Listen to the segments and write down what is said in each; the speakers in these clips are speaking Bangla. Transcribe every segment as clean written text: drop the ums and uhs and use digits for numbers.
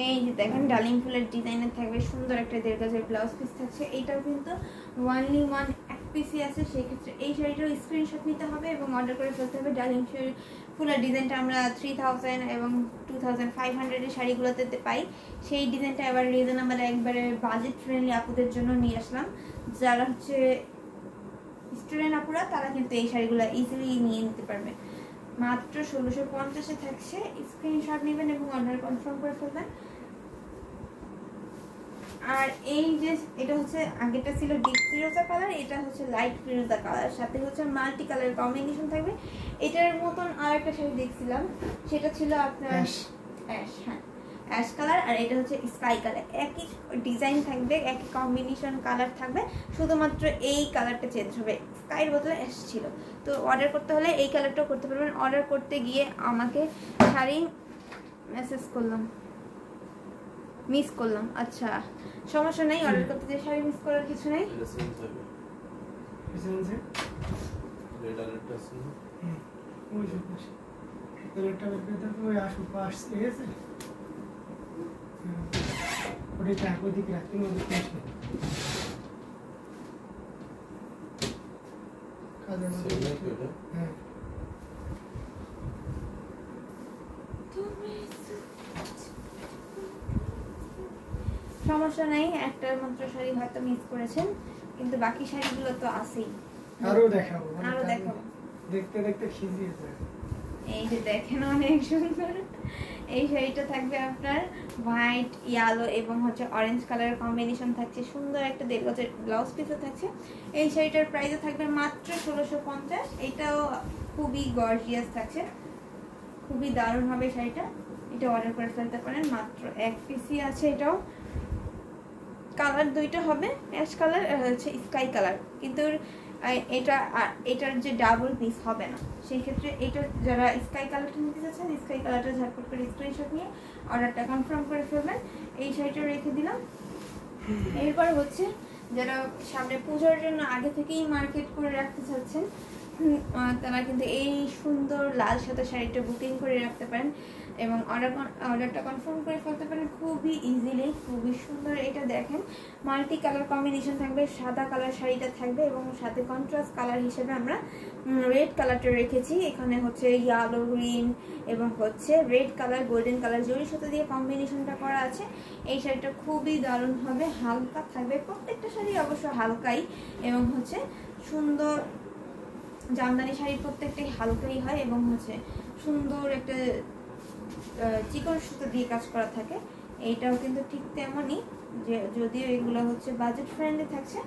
এই যে দেখেন ডালিম ফুলের ডিজাইনের থাকবে, সুন্দর একটা 1.5 গজের ব্লাউজ পিস থাকছে। এইটাও কিন্তু ওয়ানলি ওয়ান এক পিসই আছে, সেক্ষেত্রে এই শাড়িটাও স্ক্রিনশট নিতে হবে এবং অর্ডার করে ফেলতে হবে। ডালিম ফুলের ডিজাইনটা আমরা 3000 এবং 2500 এর শাড়িগুলোতে পাই, সেই ডিজাইনটা এবার রিজনেবল একবারে বাজেট ফ্রেন্ডলি আপুদের জন্য নিয়ে আসলাম। যারা হচ্ছে স্টুডেন্ট আপুরা তারা কিন্তু এই শাড়িগুলো ইজিলি নিয়ে নিতে পারবে। মাত্র 1650-এ থাকছে, স্ক্রিনশট নেবেন এবং অর্ডার কনফার্ম করে ফেলবেন। আর এই যে এটা হচ্ছে আগেটা ছিল ডিপ ফিরোজা কালার, এটা হচ্ছে লাইট ফিরোজা কালার, সাথে হচ্ছে মাল্টি কালার কম্বিনেশন থাকবে। এটার মতন আর একটা শাড়ি দেখছিলাম, সেটা ছিল আপনার অ্যাশ, হ্যাঁ অ্যাশ কালার, আর এটা হচ্ছে স্কাই কালার। একই ডিজাইন থাকবে, একই কম্বিনেশন কালার থাকবে, শুধুমাত্র এই কালারটা চেঞ্জ হবে। স্কাইয়ের বদলে অ্যাশ ছিল, তো অর্ডার করতে হলে এই কালারটাও করতে পারবেন। অর্ডার করতে গিয়ে আমাকে শাড়ি মেসেজ করলাম, মিস করলাম, আচ্ছা সমস্যা নেই, অর্ডার করতে যে শাড়ি মিস করার কিছু নেই। সমস্যা নেই, একটার মাত্র শাড়ি হয়তো মিস করেছেন, কিন্তু বাকি শাড়িগুলো তো আছেই। আরো দেখাবো, আরো দেখাবো, দেখতে দেখতে খিজিয়ে যায়। এই যে দেখেন অনেক সুন্দর এই শাড়িটা থাকবে আপনার হোয়াইট, ইয়েলো এবং হচ্ছে অরেঞ্জ কালারের কম্বিনেশন থাকছে। সুন্দর একটা 1.5 গজের ব্লাউজ পিসও থাকছে। এই শাড়িটার প্রাইসে থাকবে মাত্র 1650। এটাও খুবই গর্জিয়াস থাকছে, খুবই দারুণ হবে শাড়িটা। এটা অর্ডার করে ফেলতে পারেন, মাত্র এক পিসই আছে। এটাও কালার দুইটা হবে, অ্যাশ কালার আর হচ্ছে স্কাই কালার, কিন্তু এটার যে ডাবল পিস হবে না। সেই ক্ষেত্রে এটা যারা স্কাই কালারটা নিতে চাচ্ছেন, স্কাই কালারটা ঝটপট করে স্ক্রিনশট নিয়ে অর্ডারটা কনফার্ম করে ফেলবেন। এই শাড়িটা রেখে দিলাম। এরপর হচ্ছে যারা সামনে পূজার জন্য আগে থেকেই মার্কেট করে রাখতে চাচ্ছেন, তারা কিন্তু এই সুন্দর লাল সাদা শাড়িটা বুকিং করে রাখতে পারেন এবং অর্ডারটা কনফার্ম করে ফেলতে পারেন খুবই ইজিলি। খুবই সুন্দর, এটা দেখেন মাল্টি কালার কম্বিনেশন থাকবে, সাদা কালার শাড়িটা থাকবে এবং সাথে কন্ট্রাস্ট কালার হিসেবে আমরা রেড কালারটা রেখেছি। এখানে হচ্ছে ইয়েলো, গ্রিন এবং হচ্ছে রেড কালার, গোল্ডেন কালার জরির সাথে দিয়ে কম্বিনেশনটা করা আছে। এই শাড়িটা খুবই দারুণ হবে, হালকা থাকবে, প্রত্যেকটা শাড়ি অবশ্য হালকাই এবং হচ্ছে সুন্দর। জামদানি শাড়ি প্রত্যেকটাই হালকাই হয় এবং হচ্ছে সুন্দর একটা চিকন সুতো দিয়ে কাজ করা থাকে। এইটাও কিন্তু ঠিক তেমনই, যে যদিও এগুলো হচ্ছে বাজেট ফ্রেন্ডলি থাকছে,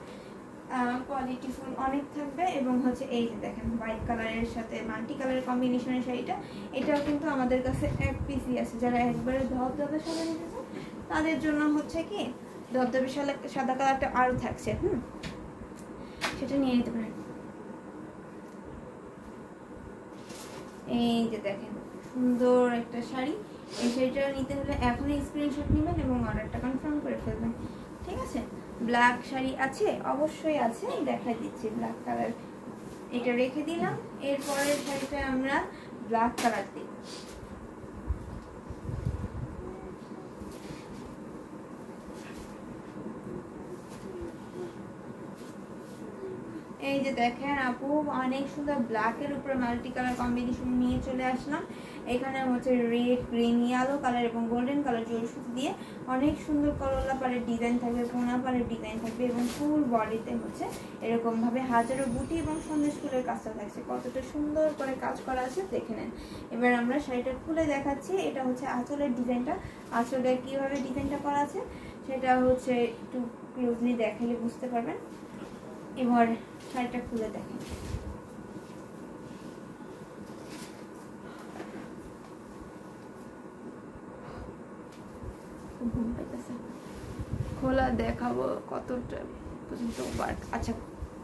কোয়ালিটি ফুল অনেক থাকবে এবং হচ্ছে এই যে দেখেন হোয়াইট কালারের সাথে মাল্টি কালারের কম্বিনেশনের শাড়িটা, এটাও কিন্তু আমাদের কাছে এক পিসই আছে। যারা একবারে ধবধবে সাদা নিতে চান তাদের জন্য হচ্ছে কি ধবধবে সাদা কালারটা আরও থাকছে, সেটা নিয়ে নিতে পারেন। এই যে দেখেন সুন্দর একটা শাড়ি, এই শাড়িটা নিতে হলে এখনই স্ক্রিনশট নেবেন এবং অর্ডারটা কনফার্ম করে ফেলবেন, ঠিক আছে। ব্ল্যাক শাড়ি আছে, অবশ্যই আছে, দেখাই দিচ্ছি ব্ল্যাক কালার। এটা রেখে দিলাম। এরপরের শাড়িটা আমরা ব্ল্যাক কালার দিই। এই যে দেখেন আপু অনেক সুন্দর ব্ল্যাকের উপরে মাল্টি কালার কম্বিনেশন নিয়ে চলে আসলাম। এখানে হচ্ছে রেড, গ্রিন, ইয়েলো কালার এবং গোল্ডেন কালার জড়ি সুতো দিয়ে অনেক সুন্দর করলা পাড়ের ডিজাইন থাকবে, কোনা পাড়ের ডিজাইন থাকবে এবং ফুল বডিতে হচ্ছে এরকমভাবে হাজারো বুটি এবং সন্দেশ ফুলের কাজটা থাকছে। কতটা সুন্দর করে কাজ করা আছে দেখে নেন। এবার আমরা শাড়িটা খুলে দেখাচ্ছি। এটা হচ্ছে আঁচলের ডিজাইনটা, আঁচলে কীভাবে ডিজাইনটা করা আছে সেটা হচ্ছে একটু ক্লোজলি দেখালে বুঝতে পারবেন। এবার শাড়িটা খুলে দেখেন। খোলা দেখাবো কতটা পর্যন্ত ওয়ার্ক। আচ্ছা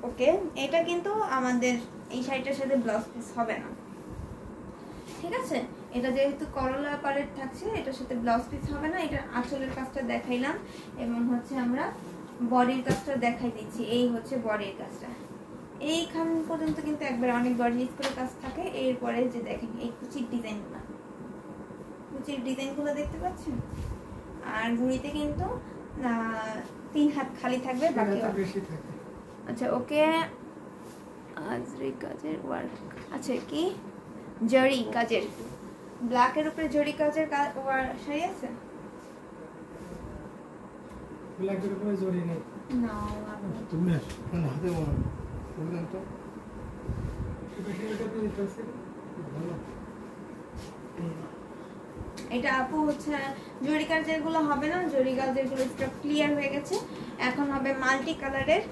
ওকে, এটা কিন্তু আমাদের এই শাড়িটার সাথে ব্লাউজ পিস হবে না, ঠিক আছে। এটা যেহেতু করলা পাড়ের থাকছে, এটার সাথে ব্লাউজ পিস হবে না। এটা আঁচলের কাজটা দেখাইলাম এবং হচ্ছে আমরা বডির কাজটা দেখাই দিচ্ছি। এই হচ্ছে বডির কাজটা, এইখান পর্যন্ত কিন্তু একবার অনেক গর্জিয়াস করে কাজ থাকে। এরপরে যে দেখেন এই কুচির ডিজাইনগুলো দেখতে পাচ্ছেন, আর ঘুড়িতে কিন্তু 3 হাত খালি থাকবে, বাকি বেশি থাকে। আচ্ছা ওকে। আজরি কাজের ওয়ার্ক, আচ্ছা কি জরি কাজের, ব্ল্যাকের উপরে জরি কাজের শাড়ি আছে? ব্ল্যাকের উপরে জরি নেই। না তুমি মানে হাতে বলো বললেন তো ভালো। এটা আপু হচ্ছে জরি কাজের গুলো হবে না, জরি কাজের গুলো স্টক ক্লিয়ার হয়ে গেছে, এখন হবে মাল্টি কালারের।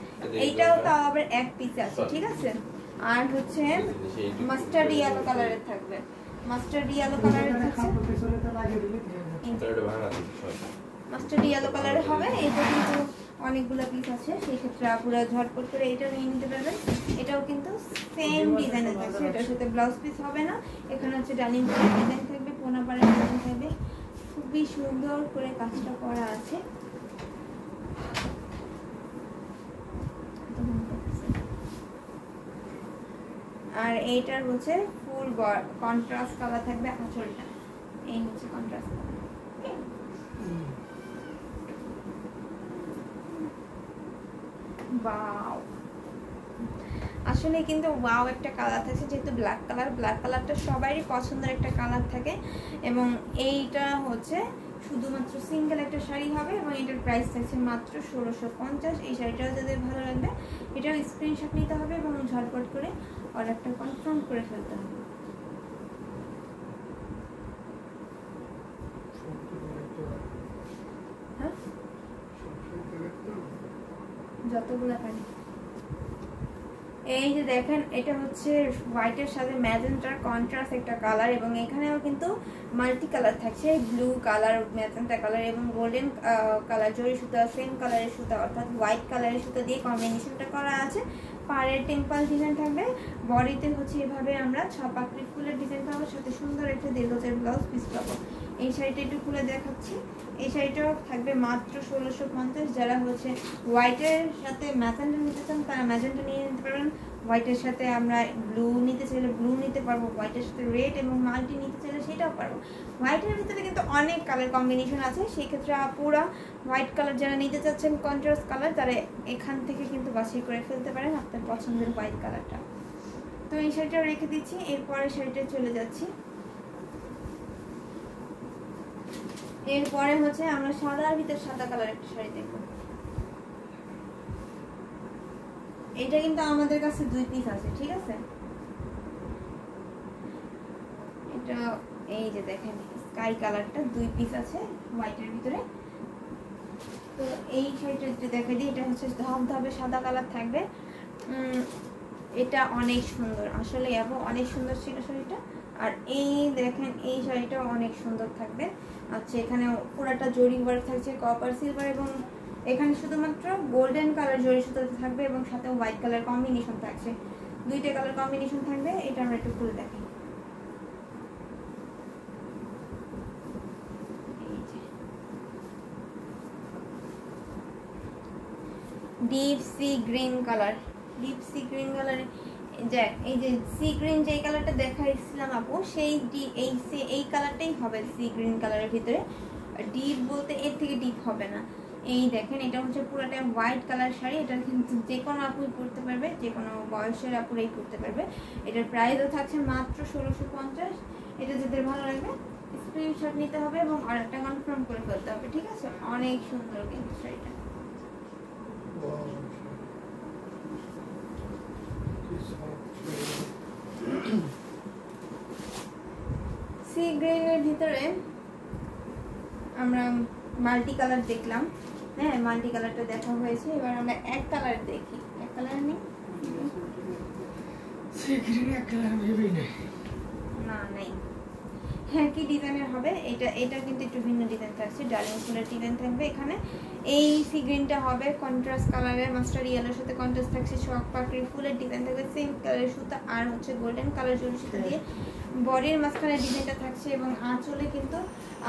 এইটাও তাও আবার এক পিস আছে, ঠিক আছে। আর হচ্ছে মাস্টার্ড ইয়েলো কালারের থাকবে, মাস্টার্ড ইয়েলো কালারের থাকছে, মাস্টার্ড ইয়েলো কালারের হবে। এটা কিন্তু অনেকগুলো পিস আছে, সেই ক্ষেত্রে আপুরা ঝটপট করে এটা নিয়ে নিতে পারবেন। এটাও কিন্তু সেম ডিজাইনের থাকছে, এটার সাথে ব্লাউজ পিস হবে না। এখানে হচ্ছে ডাইনিং টেবিল ডিজাইন থাকবে, কোনা পাড়ের ডিজাইন থাকবে, খুবই সুন্দর করে কাজটা করা আছে। আর এইটার হচ্ছে ফুল কন্ট্রাস্ট কালার থাকবে আঁচলটা, এই হচ্ছে কন্ট্রাস্ট কালার। ওয়াও, আসলে কিন্তু ওয়াও একটা কালার থাকছে, যেহেতু ব্ল্যাক কালার, ব্ল্যাক কালারটা সবারই পছন্দের একটা কালার থাকে। এবং এইটা হচ্ছে শুধুমাত্র সিঙ্গেল একটা শাড়ি হবে এবং এটার প্রাইস থাকছে মাত্র 1650। এই শাড়িটাও যাদের ভালো লাগবে এটাও স্ক্রিনশট নিতে হবে এবং ঝটপট করে অর্ডারটা কনফার্ম করে ফেলতে হবে। হ্যাঁ, যতগুলো পারি। এই যে দেখেন, এটা হচ্ছে হোয়াইটের সাথে ম্যাজেন্টার কন্ট্রাস্ট একটা কালার এবং এখানেও কিন্তু মাল্টি কালার থাকছে, ব্লু কালার, ম্যাজেন্টা কালার এবং গোল্ডেন কালার জরি সুতা, সেম কালারের সুতা অর্থাৎ হোয়াইট কালারের সুতা দিয়ে কম্বিনেশনটা করা আছে। পাড়ের টেম্পল ডিজাইন থাকবে, বডিতে হচ্ছে এভাবে আমরা 6 পাপড়ি ফুলের ডিজাইন পাবো, সাথে সুন্দর একটা দীর্ঘচের ব্লাউজ পিস পাবো। এই শাড়িটা একটু খুলে দেখাচ্ছি, এই শাড়িটাও থাকবে মাত্র 1650। যারা হচ্ছে হোয়াইটের সাথে ম্যাজেন্টা নিতে চান তারা ম্যাজেন্টা নিয়ে নিতে পারবেন, হোয়াইটের সাথে আমরা ব্লু নিতে চাইলে ব্লু নিতে পারবো, হোয়াইটের সাথে রেড এবং মাল্টি নিতে চাইলে সেটাও পারবো। হোয়াইটের ভিতরে কিন্তু অনেক কালার কম্বিনেশন আছে, সেই ক্ষেত্রে পুরা হোয়াইট কালার যারা নিতে চাচ্ছেন কন্ট্রাস্ট কালার, তারা এখান থেকে কিন্তু বাছাই করে ফেলতে পারেন আপনার পছন্দের হোয়াইট কালারটা। তো এই শাড়িটাও রেখে দিচ্ছি, এরপরে শাড়িটা চলে যাচ্ছি। এরপরে হচ্ছে আমরা সাদার ভিতর সাদা কালার একটা শাড়ি দেখব। এটা কিন্তু আমাদের কাছে 2 পিস আছে, ঠিক আছে। এটা এই যে দেখেন স্কাই কালারটা 2 পিস আছে হোয়াইটের ভিতরে। তো এই শাড়িটা একটু দেখে দিই, এটা হচ্ছে ধবধবে সাদা কালার থাকবে। এটা অনেক সুন্দর, আসলে অনেক সুন্দর ছিল শাড়িটা। আর এই দেখেন এই শাড়িটাও অনেক সুন্দর থাকবে। আচ্ছা, এখানে পুরাটা জরি ওয়ার্ক থাকছে, কপার সিলভার এবং এখানে শুধুমাত্র গোল্ডেন কালার জরি সুতাতে থাকবে এবং সাথে হোয়াইট কালার কম্বিনেশন থাকছে, 2টা কালার কম্বিনেশন থাকবে। এটা আমরা একটু খুলে দেখি। Deep sea green colour, deep sea green colour, এই যে সি গ্রিন যে কালারটা দেখাইছিলাম আপু, সেই এই কালারটাই হবে সি গ্রিন কালারের ভিতরে। ডিপ বলতে এর থেকে ডিপ হবে না। এই দেখেন, এটা হচ্ছে পুরোটা হোয়াইট কালার শাড়ি, এটা কিন্তু যে কোনো আপুই পরতে পারবে, যে কোনো বয়সের আপুরাই পরতে পারবে। এটার প্রাইসও থাকছে মাত্র 1650। এটা যাদের ভালো লাগবে স্ক্রিনশট নিতে হবে এবং অর্ডারটা কনফার্ম করে ফেলতে হবে, ঠিক আছে। অনেক সুন্দর কিন্তু শাড়িটা। সি গ্রিনের ভিতরে আমরা মাল্টি কালার দেখলাম, হ্যাঁ মাল্টি কালারটা দেখা হয়েছে। এবার আমরা এক কালার দেখি, এক কালার নেই, সি গ্রিন এক কালার ভেবেই নেই, না নেই। হ্যাঁ, কি ডিজাইনের হবে এটা? এটা কিন্তু একটু ভিন্ন ডিজাইন থাকছে, ডার্লিং ফুলের ডিজাইন থাকবে এখানে। এই সি গ্রিনটা হবে কন্ট্রাস্ট কালারের, মাস্টার ইয়েলোর সাথে কন্ট্রাস্ট থাকছে, শক পাখি ফুলের ডিজাইন থাকবে, সেম কালারের সুতা আর হচ্ছে গোল্ডেন কালার জরি সুতা দিয়ে বডির মাঝখানে ডিজাইনটা থাকছে এবং আঁচলে কিন্তু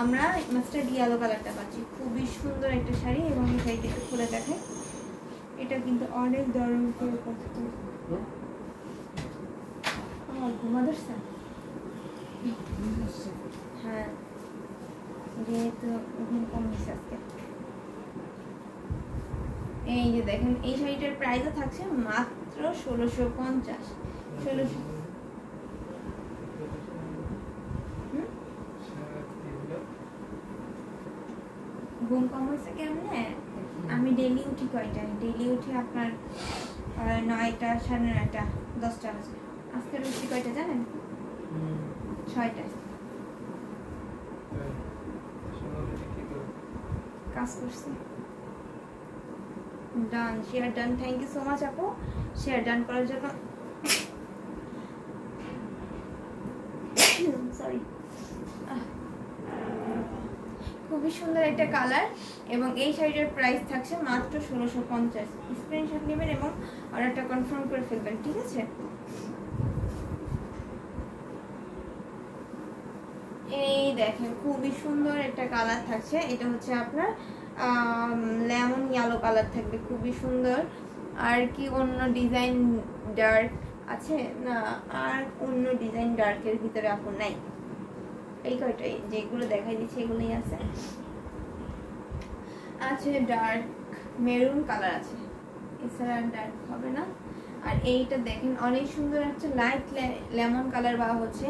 আমরা মাস্টার ইয়েলো কালারটা পাচ্ছি। খুবই সুন্দর একটা শাড়ি এবং এই শাড়িটা একটু খুলে দেখাই। এটা কিন্তু অনেক দারুণ করে করতে ঘুমাদর্শা, হ্যাঁ যেহেতু ঘুম কম হয়েছে। আজকে। এই যে দেখেন এই শাড়িটার প্রাইসও থাকছে মাত্র 1650। 1600 ঘুম কম হয়েছে কেমনে? আমি ডেলি উঠি কয়টায়? ডেলি উঠি আপনার 9টা, 9:30, 10টা বাজে। আজকে উঠি কয়টা জানেন? 6টায়। কাজ করছি। Done, share done. Thank you so much আপু শেয়ার ডান করার জন্য। সরি। খুবই সুন্দর একটা কালার এবং এই শাড়িটার প্রাইস থাকছে মাত্র 1650। স্ক্রিনশট নেবেন এবং অর্ডারটা কনফার্ম করে ফেলবেন, ঠিক আছে? এই দেখেন খুবই সুন্দর একটা কালার থাকছে। এটা হচ্ছে আপনার লেমন ইয়েলো কালার থাকবে, খুবই সুন্দর। আর কি অন্য ডিজাইন ডার্ক আছে না? আর অন্য ডিজাইন ডার্কের ভিতরে আপু নাই। এই কয়টাই যেগুলো দেখাই দিচ্ছে এগুলোই আছে। আছে ডার্ক মেরুন কালার আছে, এছাড়া ডার্ক হবে না। আর এইটা দেখেন অনেক সুন্দর একটা লাইট লেমন কালার বা হচ্ছে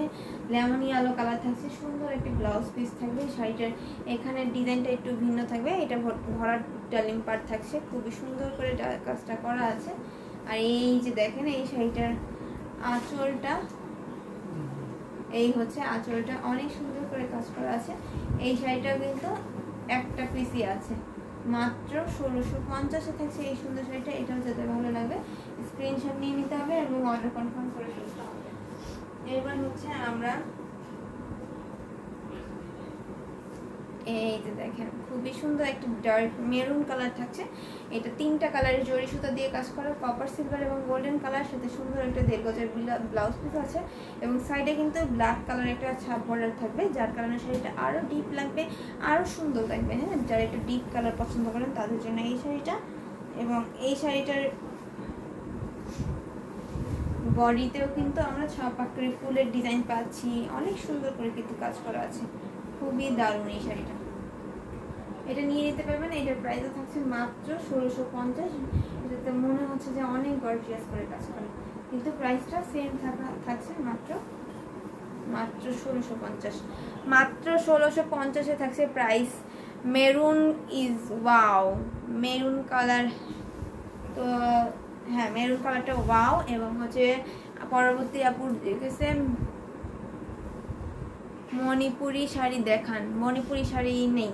লেমন ইয়েলো কালার থাকছে। সুন্দর একটা ব্লাউজ পিস থাকবে। শাড়িটার এখানে ডিজাইনটা একটু ভিন্ন থাকবে। এটা ভরাট ডালিম পার থাকছে, খুবই সুন্দর করে কাজটা করা আছে। আর এই যে দেখেন এই শাড়িটার আঁচলটা, এই হচ্ছে আঁচলটা, অনেক সুন্দর করে কাজ করা আছে। এই শাড়িটা কিন্তু একটা পিসই আছে, মাত্র 1650-এ থাকছে এই সুন্দর শাড়িটা। এটাও যাতে ভালো লাগবে স্ক্রিনশট নিয়ে নিতে হবে এবং অর্ডার কনফার্ম করে ফেলতে হবে। এবার হচ্ছে আমরা এই যে দেখেন খুবই সুন্দর একটা ডার্ক মেরুন কালার থাকছে। এটা 3টা কালারের জরি সুতা দিয়ে কাজ করা, কপার সিলভার এবং গোল্ডেন কালার, সাথে সুন্দর একটা 1.5 গজের ব্লাউজ পিস আছে এবং সাইডে কিন্তু ব্ল্যাক কালার একটা ছাপ বর্ডার থাকবে, যার কারণে শাড়িটা আরো ডিপ লাগবে, আরো সুন্দর লাগবে। হ্যাঁ, যারা একটু ডিপ কালার পছন্দ করেন তাদের জন্য এই শাড়িটা। এবং এই শাড়িটার বডিতেও কিন্তু আমরা ছাপাকরি ফুলের ডিজাইন পাচ্ছি, অনেক সুন্দর করে কিন্তু কাজ করা আছে। খুবই দারুণ এই শাড়িটা, এটা নিয়ে নিতে পারবেন। এটার প্রাইসও থাকছে মাত্র 1650। এটাতে মনে হচ্ছে যে অনেক গর্জিয়াস করে কাজ করে, কিন্তু প্রাইসটা সেম থাকছে মাত্র 1650। মাত্র 1650-এ থাকছে price. Maroon is wow, maroon colour. তো হ্যাঁ, মেরুন কালারটা ওয়াও। এবং হচ্ছে পরবর্তী আপুর দেখেছে মণিপুরি শাড়ি দেখান। মণিপুরি শাড়ি নেই,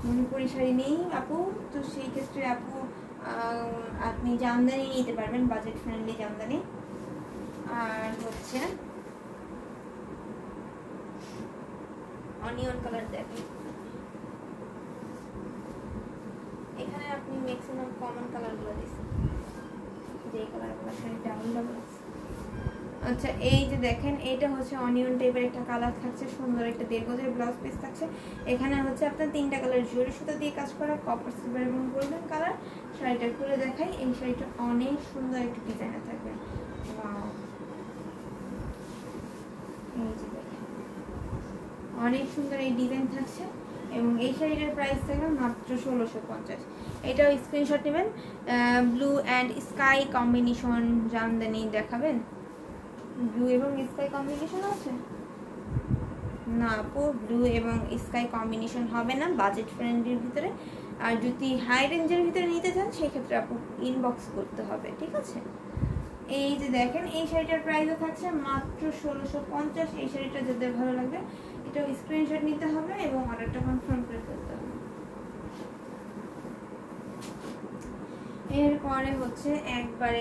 মণিপুরি শাড়ি নেই আপু। তো সেই ক্ষেত্রে আপু আপনি জামদানি নিতে পারবেন, বাজেট ফ্রেন্ডলি জামদানি। আর হচ্ছে অনিয়ন কালার দেখেন, এখানে আপনি ম্যাক্সিমাম কমন কালারগুলো দিচ্ছেন, যেই কালারগুলো শাড়ি ডাবল ডাবল আছে। আচ্ছা, এই যে দেখেন এটা হচ্ছে অনিয়ন টাইপের একটা কালার থাকছে, সুন্দর একটা 1.5 গজের ব্লাউজ পিস থাকছে। এখানে হচ্ছে আপনার 3টা কালার জরি সুতা দিয়ে কাজ করা, কপার সিলভার এবং গোল্ডেন কালার। শাড়িটা খুলে দেখাই, এই শাড়িটা অনেক সুন্দর একটা ডিজাইনার থাকবে। ওয়াও, এই যে দেখেন অনেক সুন্দর এই ডিজাইন থাকছে এবং এই শাড়িটার প্রাইস থাকবে মাত্র 1650। এটাও স্ক্রিনশট নেবেন। Blue and sky combination Jamdani দেখাবেন। ব্লু এবং স্কাই কম্বিনেশন আছে না আপু? ব্লু এবং স্কাই কম্বিনেশন হবে না বাজেট ফ্রেন্ডলির ভিতরে। আর যদি হাই রেঞ্জের ভিতরে নিতে চান সেক্ষেত্রে আপু ইনবক্স করতে হবে, ঠিক আছে? এই যে দেখেন এই শাড়িটার প্রাইসও থাকছে মাত্র 1650। এই শাড়িটা যাদের ভালো লাগবে এটাও স্ক্রিনশট নিতে হবে এবং অর্ডারটা কনফার্ম করে ফেলতে হবে। এরপরে হচ্ছে একবারে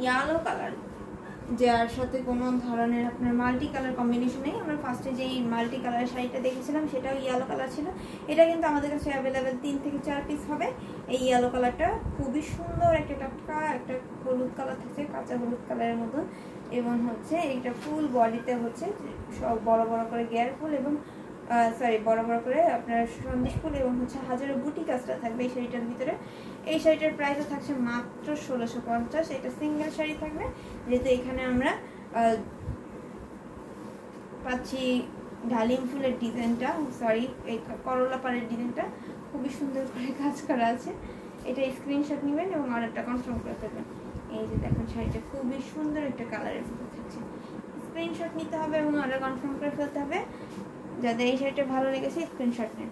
ইয়েলো কালার, যার সাথে কোনো ধরনের আপনার মাল্টি কালার কম্বিনেশন নেই। আমরা ফার্স্টে যেই মাল্টি কালারের শাড়িটা দেখেছিলাম সেটাও ইয়েলো কালার ছিল। এটা কিন্তু আমাদের কাছে অ্যাভেলেবেল 3 থেকে 4 পিস হবে। এই ইয়েলো কালারটা খুবই সুন্দর একটা টাটকা একটা হলুদ কালার থাকছে, কাঁচা হলুদ কালারের মতন। এবং হচ্ছে এইটা ফুল বডিতে হচ্ছে সব বড় বড় করে গেয়ার ফুল এবং বড় বড় করে আপনার সন্দেশ ফুল এবং হচ্ছে হাজারো বুটি কাজটা থাকবে এই শাড়িটার ভিতরে। এই শাড়িটার প্রাইসও থাকছে মাত্র 1650। এটা সিঙ্গেল শাড়ি থাকবে, যেহেতু এখানে আমরা পাচ্ছি ডালিম ফুলের ডিজাইনটা, সরি এই করলা পাড়ের ডিজাইনটা খুবই সুন্দর করে কাজ করা আছে। এটা স্ক্রিনশট নেবেন এবং অর্ডারটা কনফার্ম করে ফেলবেন। এই যে দেখুন শাড়িটা খুবই সুন্দর একটা কালারের মধ্যে থাকছে। স্ক্রিনশট নিতে হবে এবং অর্ডার কনফার্ম করে ফেলতে হবে। যাদের এই শাড়িটা ভালো লেগেছে স্ক্রিনশট নেন।